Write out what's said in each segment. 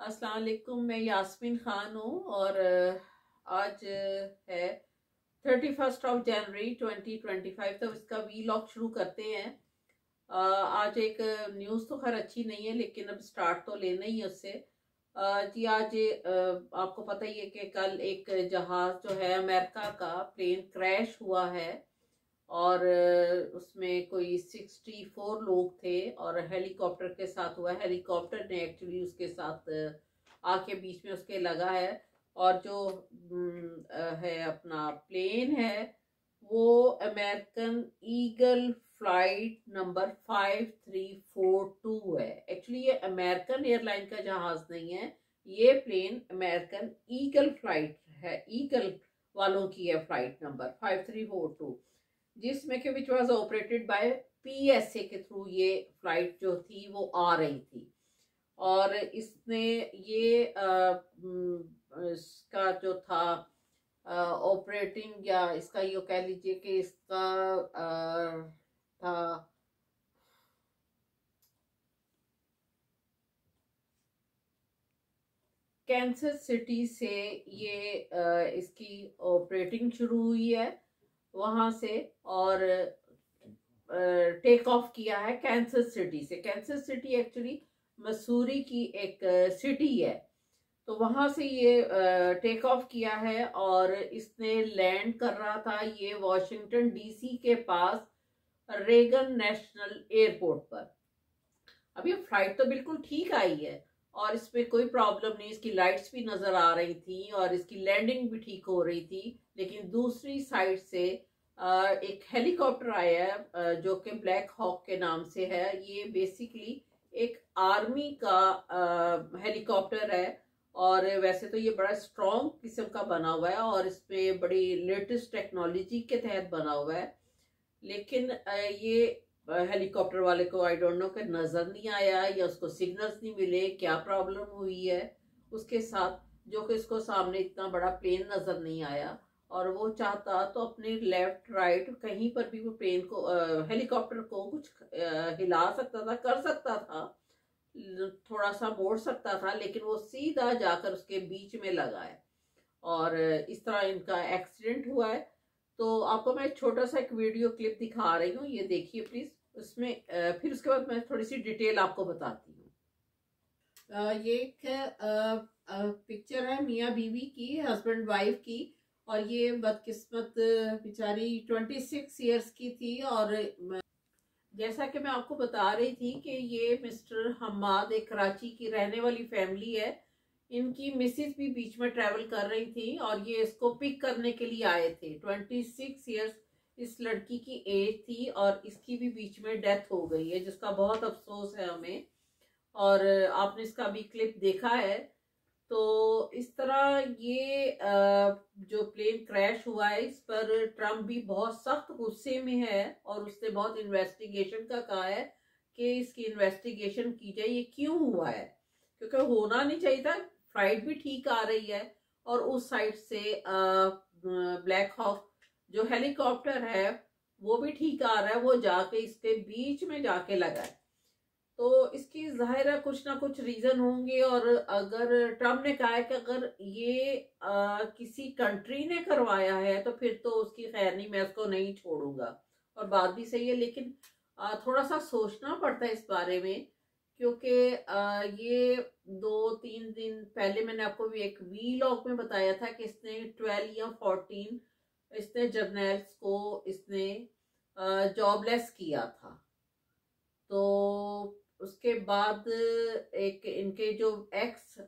अस्सलाम वालेकुम। मैं यास्मीन खान हूँ और आज है 31 जनवरी 2025। तो इसका वीलॉग शुरू करते हैं। आज एक न्यूज़ तो खैर अच्छी नहीं है, लेकिन अब स्टार्ट तो लेना ही है उससे। जी आज आपको पता ही है कि कल एक जहाज़ जो है अमेरिका का प्लेन क्रैश हुआ है और उसमें कोई 64 लोग थे और हेलीकॉप्टर के साथ हुआ। हेलीकॉप्टर ने एक्चुअली उसके साथ आके बीच में उसके लगा है। और जो है अपना प्लेन है वो अमेरिकन ईगल फ्लाइट नंबर 5342 है। एक्चुअली ये अमेरिकन एयरलाइन का जहाज नहीं है, ये प्लेन अमेरिकन ईगल फ्लाइट है, ईगल वालों की है फ्लाइट नंबर 5342, जिसमें कि which was operated by PSA के थ्रू ये फ्लाइट जो थी वो आ रही थी। और इसने ये इसका जो था ऑपरेटिंग, या इसका ये कह लीजिए कि इसका था कैंसस सिटी से ये इसकी ऑपरेटिंग शुरू हुई है वहां से, और टेक ऑफ किया है कैंसस सिटी से। कैंसस सिटी एक्चुअली मसूरी की एक सिटी है, तो वहां से ये टेक ऑफ किया है और इसने लैंड कर रहा था ये वॉशिंगटन डीसी के पास रेगन नेशनल एयरपोर्ट पर। अब ये फ्लाइट तो बिल्कुल ठीक आई है और इसमें कोई प्रॉब्लम नहीं, इसकी लाइट्स भी नजर आ रही थी और इसकी लैंडिंग भी ठीक हो रही थी। लेकिन दूसरी साइड से एक हेलीकॉप्टर आया है जो कि ब्लैक हॉक के नाम से है। ये बेसिकली एक आर्मी का हेलीकॉप्टर है और वैसे तो ये बड़ा स्ट्रॉन्ग किस्म का बना हुआ है और इसमें बड़ी लेटेस्ट टेक्नोलॉजी के तहत बना हुआ है। लेकिन ये हेलीकॉप्टर वाले को आई डोंट नो कि नजर नहीं आया या उसको सिग्नल्स नहीं मिले, क्या प्रॉब्लम हुई है उसके साथ, जो कि इसको सामने इतना बड़ा प्लेन नजर नहीं आया। और वो चाहता तो अपने लेफ्ट राइट कहीं पर भी वो प्लेन को हेलीकॉप्टर को कुछ हिला सकता था, कर सकता था, थोड़ा सा मोड़ सकता था, लेकिन वो सीधा जाकर उसके बीच में लगा है और इस तरह इनका एक्सीडेंट हुआ है। तो आपको मैं छोटा सा एक वीडियो क्लिप दिखा रही हूँ, ये देखिए प्लीज। उसमें फिर उसके बाद मैं थोड़ी सी डिटेल आपको बताती हूँ। ये एक पिक्चर है मियाँ बीवी की, हस्बैंड वाइफ की। और ये बदकिस्मत बेचारी 26 इयर्स की थी। और जैसा कि मैं आपको बता रही थी कि ये मिस्टर हम्माद एक कराची की रहने वाली फैमिली है। इनकी मिसिस भी बीच में ट्रैवल कर रही थी और ये इसको पिक करने के लिए आए थे। 26 इयर्स इस लड़की की एज थी और इसकी भी बीच में डेथ हो गई है, जिसका बहुत अफसोस है हमें। और आपने इसका भी क्लिप देखा है। तो इस तरह ये जो प्लेन क्रैश हुआ है इस पर ट्रम्प भी बहुत सख्त गुस्से में है और उसने बहुत इन्वेस्टिगेशन का कहा है कि इसकी इन्वेस्टिगेशन की जाए, ये क्यों हुआ है, क्योंकि होना नहीं चाहिए था। फ्लाइट भी ठीक आ रही है और उस साइड से ब्लैक हॉक जो हेलीकॉप्टर है वो भी ठीक आ रहा है, वो जाके इसके बीच में जाके लगा है। तो इसकी जाहिर है कुछ ना कुछ रीजन होंगे। और अगर ट्रम्प ने कहा है कि अगर ये किसी कंट्री ने करवाया है तो फिर तो उसकी खैर नहीं, मैं उसको नहीं छोड़ूंगा। और बात भी सही है, लेकिन थोड़ा सा सोचना पड़ता है इस बारे में, क्योंकि ये 2-3 दिन पहले मैंने आपको भी एक वीलॉग में बताया था कि इसने 12 या 14 इसने जर्नल्स को इसने जॉबलेस किया था। तो उसके बाद एक इनके जो एक्स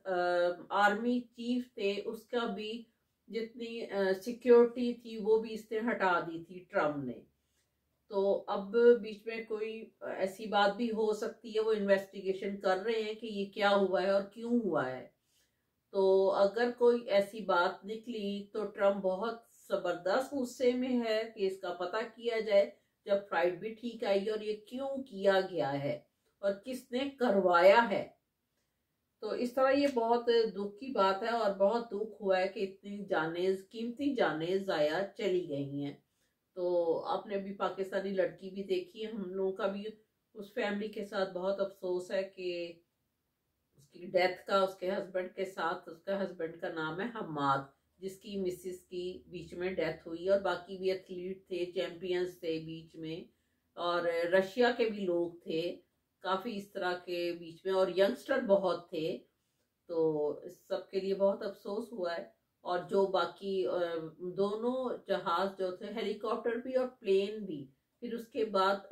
आर्मी चीफ थे उसका भी जितनी सिक्योरिटी थी वो भी इसने हटा दी थी ट्रम्प ने। तो अब बीच में कोई ऐसी बात भी हो सकती है, वो इन्वेस्टिगेशन कर रहे हैं कि ये क्या हुआ है और क्यों हुआ है। तो अगर कोई ऐसी बात निकली तो ट्रम्प बहुत जबरदस्त गुस्से में है कि इसका पता किया जाए, जब फ्लाइट भी ठीक आई और ये क्यों किया गया है और किसने करवाया है। तो इस तरह ये बहुत दुख की बात है और बहुत दुख हुआ है कि इतनी जानें, कीमती जानें जाया चली गई हैं। तो आपने अभी पाकिस्तानी लड़की भी देखी है, हम लोगों का भी उस फैमिली के साथ बहुत अफसोस है कि उसकी डेथ का उसके हस्बैंड के साथ, उसका हस्बैंड का नाम है हमाद, जिसकी मिसिस की बीच में डेथ हुई, और बाकी भी एथलीट थे, चैंपियंस थे बीच में, और रशिया के भी लोग थे काफ़ी इस तरह के बीच में, और यंगस्टर बहुत थे। तो इस सब के लिए बहुत अफसोस हुआ है। और जो बाकी दोनों जहाज जो थे, हेलीकॉप्टर भी और प्लेन भी, फिर उसके बाद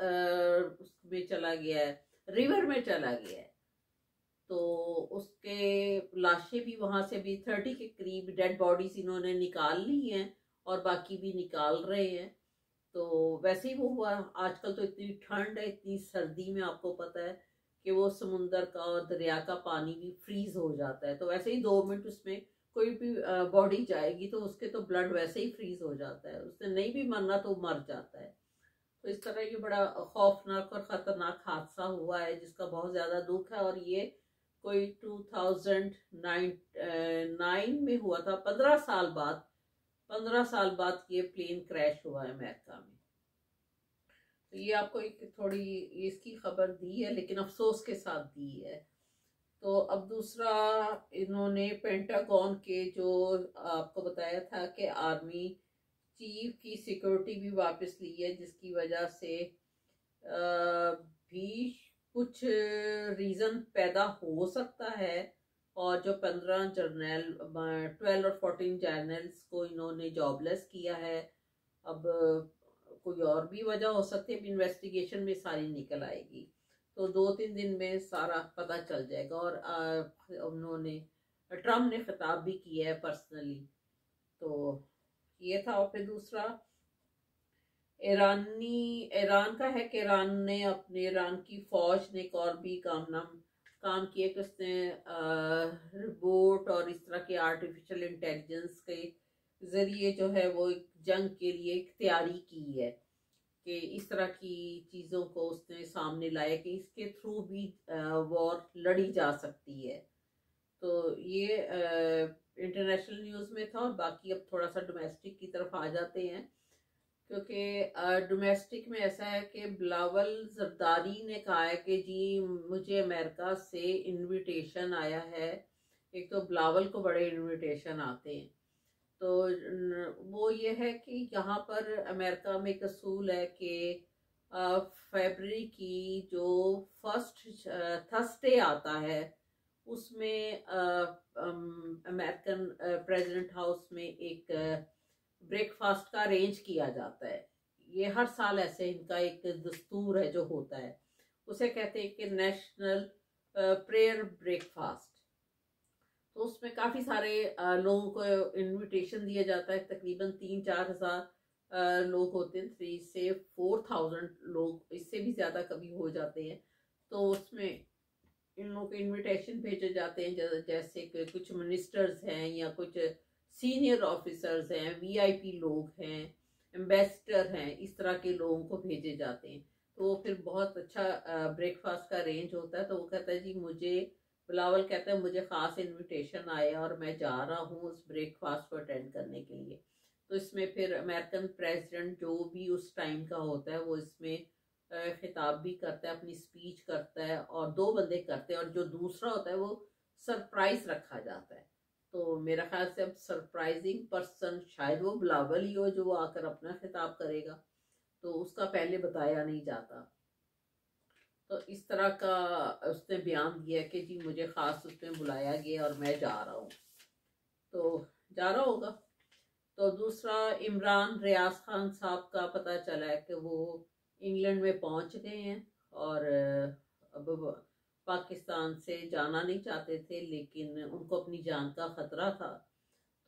उसमें चला गया है, रिवर में चला गया है। तो उसके लाशें भी वहां से भी 30 के करीब डेड बॉडीज इन्होंने निकाल ली हैं, और बाकी भी निकाल रहे हैं। तो वैसे ही वो हुआ। आजकल तो इतनी ठंड है, इतनी सर्दी में आपको पता है कि वो समुंदर का और दरिया का पानी भी फ्रीज हो जाता है। तो वैसे ही 2 मिनट उसमें कोई भी बॉडी जाएगी तो उसके तो ब्लड वैसे ही फ्रीज हो जाता है, उसने नहीं भी मरना तो मर जाता है। तो इस तरह ये बड़ा खौफनाक और ख़तरनाक हादसा हुआ है, जिसका बहुत ज़्यादा दुख है। और ये कोई 2009 में हुआ था, 15 साल बाद ये प्लेन क्रैश हुआ है अमेरिका में। तो ये आपको एक थोड़ी इसकी खबर दी है, लेकिन अफसोस के साथ दी है। तो अब दूसरा, इन्होंने पेंटागन के जो आपको बताया था कि आर्मी चीफ की सिक्योरिटी भी वापस ली है, जिसकी वजह से भी कुछ रीज़न पैदा हो सकता है। और जो 15 जर्नल 12 और 14 जर्नल्स को इन्होंने जॉबलेस किया है। अब कोई और भी वजह हो सकती है, इन्वेस्टिगेशन में सारी निकल आएगी। तो 2-3 दिन में सारा पता चल जाएगा। और उन्होंने ट्रम्प ने खिताब भी किया है पर्सनली। तो ये था। और फिर दूसरा, ईरान का है कि ईरान की फौज ने एक और भी काम किया कि उसने रोबोट और इस तरह के आर्टिफिशियल इंटेलिजेंस के जरिए जो है वो एक जंग के लिए एक तैयारी की है, कि इस तरह की चीज़ों को उसने सामने लाया कि इसके थ्रू भी वॉर लड़ी जा सकती है। तो ये इंटरनेशनल न्यूज़ में था। और बाकी अब थोड़ा सा डोमेस्टिक की तरफ आ जाते हैं, क्योंकि डोमेस्टिक में ऐसा है कि बिलावल जरदारी ने कहा है कि जी मुझे अमेरिका से इनविटेशन आया है। एक तो बिलावल को बड़े इनविटेशन आते हैं। तो वो ये है कि यहाँ पर अमेरिका में एक असूल है कि फरवरी की जो फर्स्ट थर्सडे आता है, उसमें अमेरिकन प्रेसिडेंट हाउस में एक ब्रेकफास्ट का अरेंज किया जाता है। ये हर साल ऐसे इनका एक दस्तूर है जो होता है। उसे कहते हैं कि नेशनल प्रेयर ब्रेकफास्ट। तो उसमें काफ़ी सारे लोगों को इनविटेशन दिया जाता है। तकरीबन 3-4 हज़ार लोग होते हैं, 3 से 4,000 लोग, इससे भी ज़्यादा कभी हो जाते हैं। तो उसमें इन लोगों को इनविटेशन भेजे जाते हैं, जैसे कि कुछ मिनिस्टर्स हैं या कुछ सीनियर ऑफिसर्स हैं, वीआईपी लोग हैं, एम्बेसडर हैं, इस तरह के लोगों को भेजे जाते हैं। तो फिर बहुत अच्छा ब्रेकफास्ट का अरेंज होता है। तो वो कहता है जी बिलावल कहता है मुझे ख़ास इनविटेशन आया और मैं जा रहा हूँ उस ब्रेकफास्ट को अटेंड करने के लिए। तो इसमें फिर अमेरिकन प्रेसिडेंट जो भी उस टाइम का होता है वो इसमें खिताब भी करता है, अपनी स्पीच करता है, और 2 बंदे करते हैं, और जो दूसरा होता है वो सरप्राइज रखा जाता है। तो मेरा ख्याल से अब सरप्राइजिंग पर्सन शायद वो बिलावल ही हो, जो वो आकर अपना खिताब करेगा। तो उसका पहले बताया नहीं जाता। तो इस तरह का उसने बयान दिया कि जी मुझे ख़ास उसमें बुलाया गया और मैं जा रहा हूँ। तो जा रहा होगा। तो दूसरा, इमरान रियाज खान साहब का पता चला है कि वो इंग्लैंड में पहुंच गए हैं, और अब पाकिस्तान से जाना नहीं चाहते थे, लेकिन उनको अपनी जान का ख़तरा था।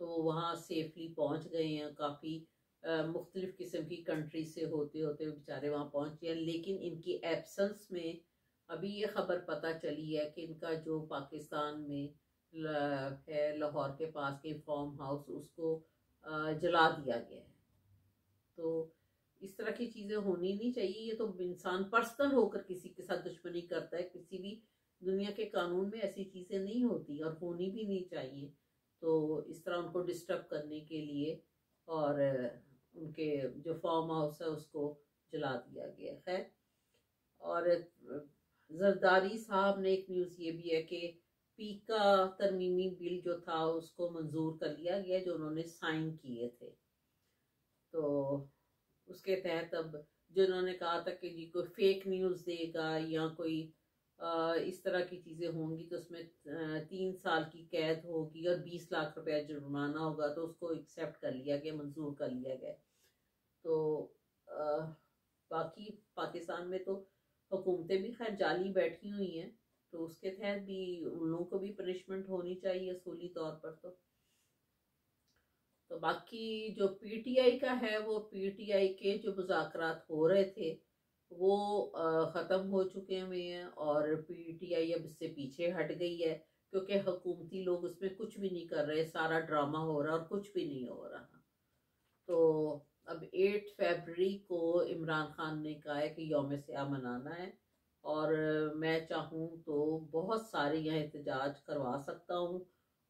तो वहाँ सेफली पहुंच गए हैं। काफ़ी मुख्तलिफ़ किस्म की कंट्री से होते होते बेचारे वहाँ पहुँच गए। लेकिन इनकी एब्सेंस में अभी ये ख़बर पता चली है कि इनका जो पाकिस्तान में है, लाहौर के पास के फार्म हाउस, उसको जला दिया गया है। तो इस तरह की चीज़ें होनी नहीं चाहिए। ये तो इंसान पर्सनल होकर किसी के साथ दुश्मनी करता है, किसी भी दुनिया के कानून में ऐसी चीज़ें नहीं होती और होनी भी नहीं चाहिए। तो इस तरह उनको डिस्टर्ब करने के लिए और उनके जो फार्म हाउस है उसको जला दिया गया है। खैर, और जरदारी साहब ने एक न्यूज़ ये भी है कि पीका तरमीमी बिल जो था उसको मंजूर कर लिया गया, जो उन्होंने साइन किए थे। तो उसके तहत अब जो उन्होंने कहा था कि जी कोई फेक न्यूज़ देगा या कोई इस तरह की चीज़ें होंगी तो उसमें 3 साल की कैद होगी और 20 लाख रुपया जुर्माना होगा, तो उसको एक्सेप्ट कर लिया गया, मंजूर कर लिया गया। तो बाकी पाकिस्तान में तो हुकूमतें भी खैर जाली बैठी हुई हैं, तो उसके तहत भी उन लोगों को भी पनिशमेंट होनी चाहिए असूली तौर पर। तो बाकी जो पीटीआई का है, वो पीटीआई के जो मुज़ाकरात हो रहे थे वो ख़त्म हो चुके हुए हैं और पीटीआई अब इससे पीछे हट गई है, क्योंकि हुकूमती लोग उसमें कुछ भी नहीं कर रहे, सारा ड्रामा हो रहा और कुछ भी नहीं हो रहा। तो अब 8 फरवरी को इमरान खान ने कहा है कि यौम सियाह मनाना है और मैं चाहूँ तो बहुत सारे यहाँ एहतजाज करवा सकता हूँ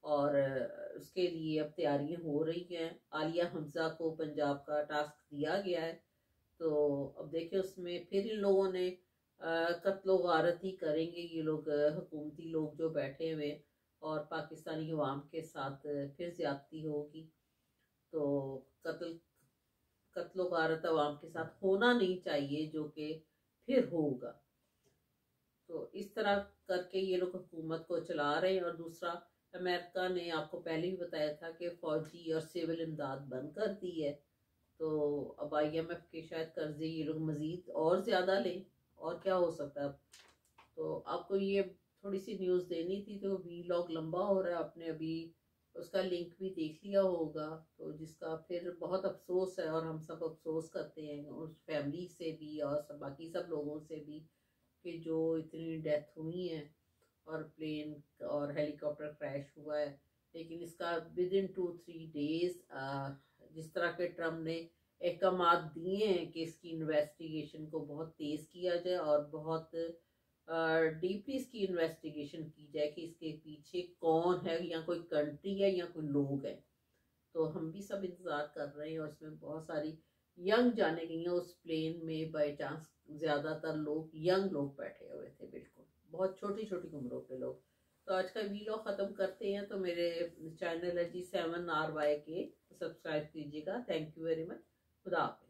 और उसके लिए अब तैयारियां हो रही हैं। आलिया हमजा को पंजाब का टास्क दिया गया है, तो अब देखिए उसमें फिर इन लोगों ने कत्लो गारत ही करेंगे ये लोग, हुकूमती लोग जो बैठे हुए, और पाकिस्तानी अवाम के साथ फिर ज्यादती होगी। तो कत्लो गारत अवाम के साथ होना नहीं चाहिए, जो कि फिर होगा। तो इस तरह करके ये लोग हुकूमत को चला रहे हैं। और दूसरा, अमेरिका ने आपको पहले भी बताया था कि फौजी और सिविल इमदाद बंद कर दी है, तो अब IMF के शायद कर्जे ये लोग मजीद और ज़्यादा लें, और क्या हो सकता है। तो आपको ये थोड़ी सी न्यूज़ देनी थी, तो वीलॉग लंबा हो रहा है, आपने अभी उसका लिंक भी देख लिया होगा, तो जिसका फिर बहुत अफसोस है और हम सब अफसोस करते हैं उस फैमिली से भी और सब बाकी सब लोगों से भी कि जो इतनी डेथ हुई है और प्लेन और हेलीकॉप्टर क्रैश हुआ है। लेकिन इसका विद इन 2-3 डेज जिस तरह के ट्रम्प ने अहकाम दिए हैं कि इसकी इन्वेस्टिगेशन को बहुत तेज़ किया जाए और बहुत डीपली इसकी इन्वेस्टिगेशन की जाए कि इसके पीछे कौन है, या कोई कंट्री है या कोई लोग हैं। तो हम भी सब इंतज़ार कर रहे हैं और इसमें बहुत सारी यंग जाने गई हैं उस प्लेन में, बाई चांस ज़्यादातर लोग यंग लोग बैठे हुए थे, बिल्कुल बहुत छोटी छोटी उम्रों के लोग। तो आज का वीडियो ख़त्म करते हैं। तो मेरे चैनल है जी 7RYK, सब्सक्राइब कीजिएगा। Thank you very much. खुदा हाफिज़।